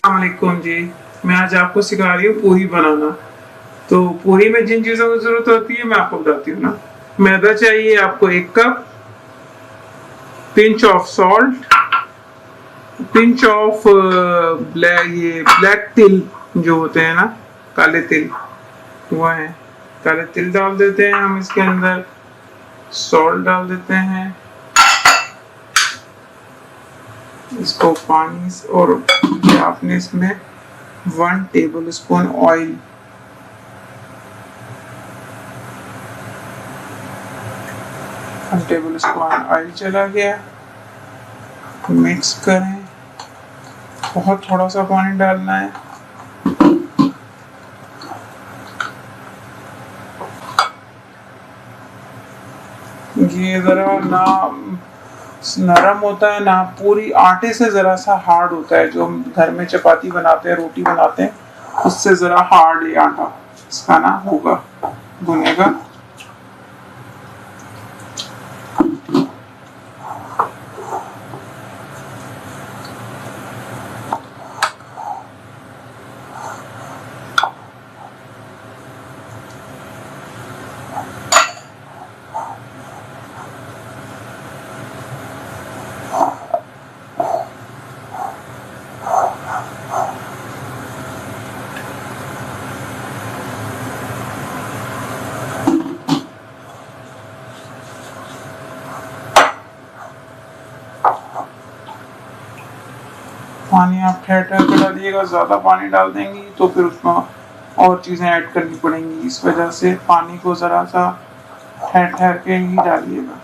वालेकुम जी। मैं आज आपको सिखा रही हूँ पूरी बनाना। तो पूरी में जिन चीज़ों की ज़रूरत होती है मैं आपको बताती हूँ ना। मैदा चाहिए आपको 1 cup, pinch of salt, pinch of black तिल जो होते हैं ना, काले तिल वो है। काले तिल डाल देते हैं हम इसके अंदर, सॉल्ट डाल देते हैं, इसको पानी और आपने इसमें 1 table spoon oil, 1 table spoon oil चला गया। मिक्स करें, बहुत थोड़ा सा पानी डालना है। ये जरा ना नरम होता है ना, पूरी आटे से जरा सा हार्ड होता है। जो हम घर में चपाती बनाते हैं, रोटी बनाते हैं, उससे जरा हार्ड ये आटा इसका ना होगा, भुनेगा। पानी आप ठहर ठहर के डालिएगा, ज्यादा पानी डाल देंगी तो फिर उसमें और चीजें ऐड करनी पड़ेंगी। इस वजह से पानी को जरा सा ठहर ठहर के ही डालिएगा।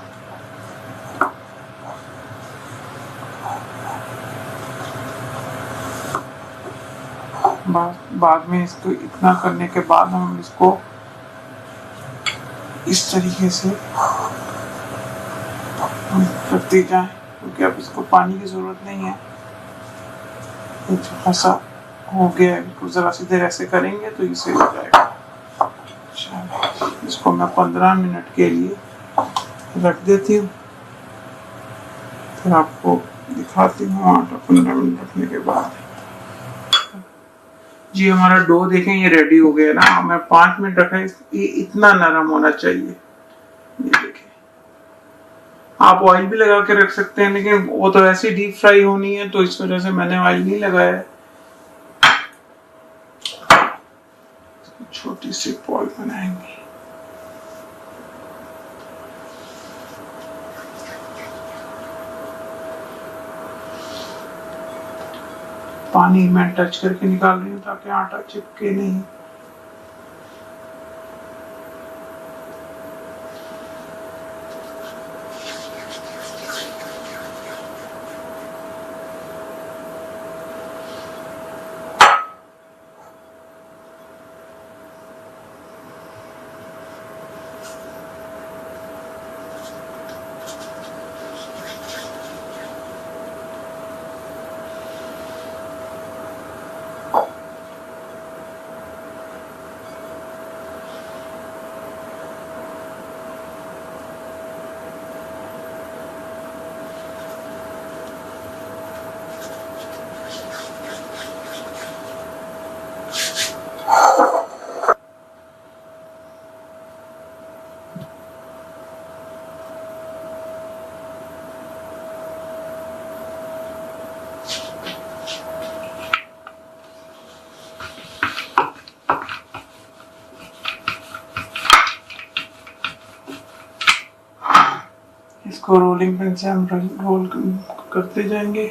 बाद में इसको इतना करने के बाद हम इसको इस तरीके से करते जाएं, क्योंकि अब इसको पानी की जरूरत नहीं है। ऐसा हो गया है, जरा सी देर ऐसे करेंगे तो इसे हो जाएगा। इसको मैं 15 मिनट के लिए रख देती हूँ, फिर आपको दिखाती हूँ आटा 15 मिनट रखने के बाद। जी हमारा डो देखें ये रेडी हो गया ना। मैं 5 मिनट रखा है, ये इतना नरम होना चाहिए। ये देखें, आप ऑयल भी लगा के रख सकते हैं, लेकिन वो तो ऐसे डीप फ्राई होनी है, तो इस वजह से मैंने ऑयल नहीं लगाया। छोटी सी बॉल बनाएंगे। पानी में टच करके निकाल रही हूँ ताकि आटा चिपके नहीं। इसको रोलिंग पिन से हम रोल करते जाएंगे।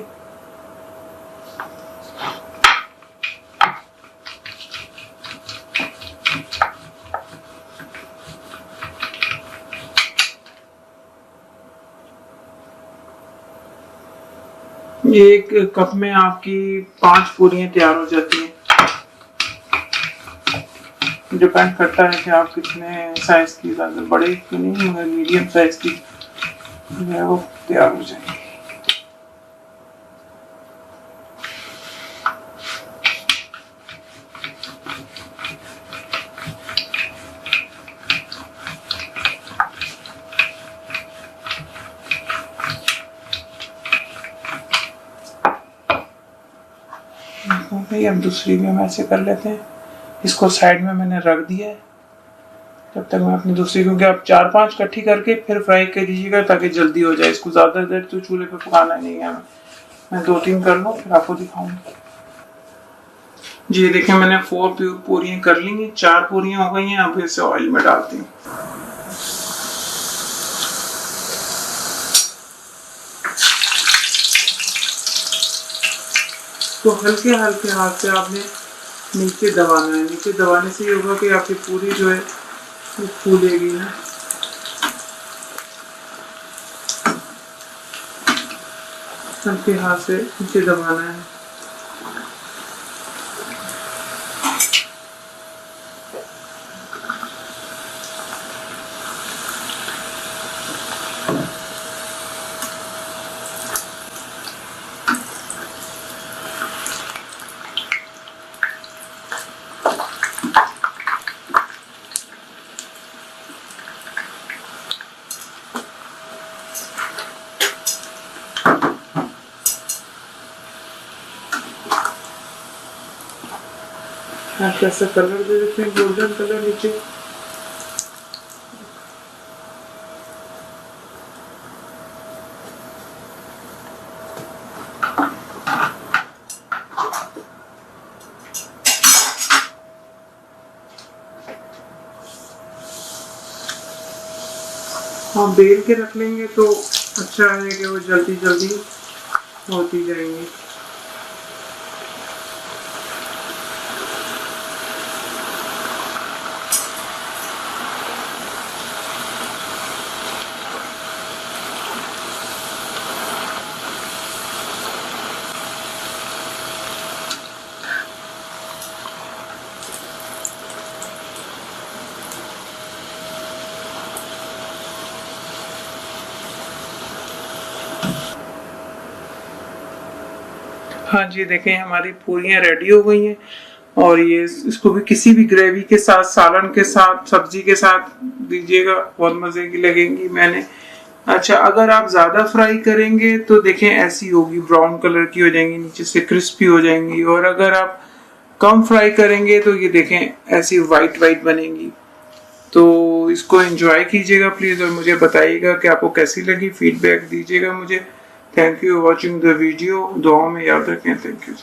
ये 1 कप में आपकी 5 पूरियां तैयार हो जाती हैं। डिपेंड करता है कि आप कितने साइज की, ज्यादा बड़े की नहीं मगर मीडियम साइज की है वो तैयार हो जाएगी। हो गई। अब दूसरी भी हम ऐसे कर लेते हैं। इसको साइड में मैंने रख दिया है। जब तक मैं अपनी दूसरी, क्योंकि आप 4-5 इकट्ठी करके फिर फ्राई कर लीजिएगा ताकि जल्दी हो जाए। इसको ज़्यादा देर तो चूल्हे पे पकाना नहीं है। मैं 2-3 कर लूँ फिर आपको दिखाऊंगी। जी देखिए मैंने 4 पूरियाँ कर ली हैं, 4 पूरियाँ हो गई हैं। अब इसे ऑयल में डालती हूँ। तो हल्के हल्के हाथ से आपने नीचे दबाना है। नीचे दबाने से ये होगा कि आपकी पूरी जो है वो फूलेगी ना। हल्के हाथ से नीचे दबाना है। आप कैसा कलर दे देते हैं, गोल्डन कलर नीचे। हाँ बेल के रख लेंगे तो अच्छा है कि वो जल्दी जल्दी होती जाएंगी। हाँ जी देखें हमारी पूरियाँ रेडी हो गई हैं। और ये इसको भी किसी भी ग्रेवी के साथ, सालन के साथ, सब्जी के साथ दीजिएगा, बहुत मजे की लगेंगी। मैंने अच्छा अगर आप ज्यादा फ्राई करेंगे तो देखें ऐसी होगी, ब्राउन कलर की हो जाएंगी, नीचे से क्रिस्पी हो जाएंगी। और अगर आप कम फ्राई करेंगे तो ये देखें ऐसी वाइट वाइट बनेंगी। तो इसको एंजॉय कीजिएगा प्लीज, और मुझे बताइएगा कि आपको कैसी लगी, फीडबैक दीजिएगा मुझे। Thank you watching the video. दुआ में याद रखें। Thank you.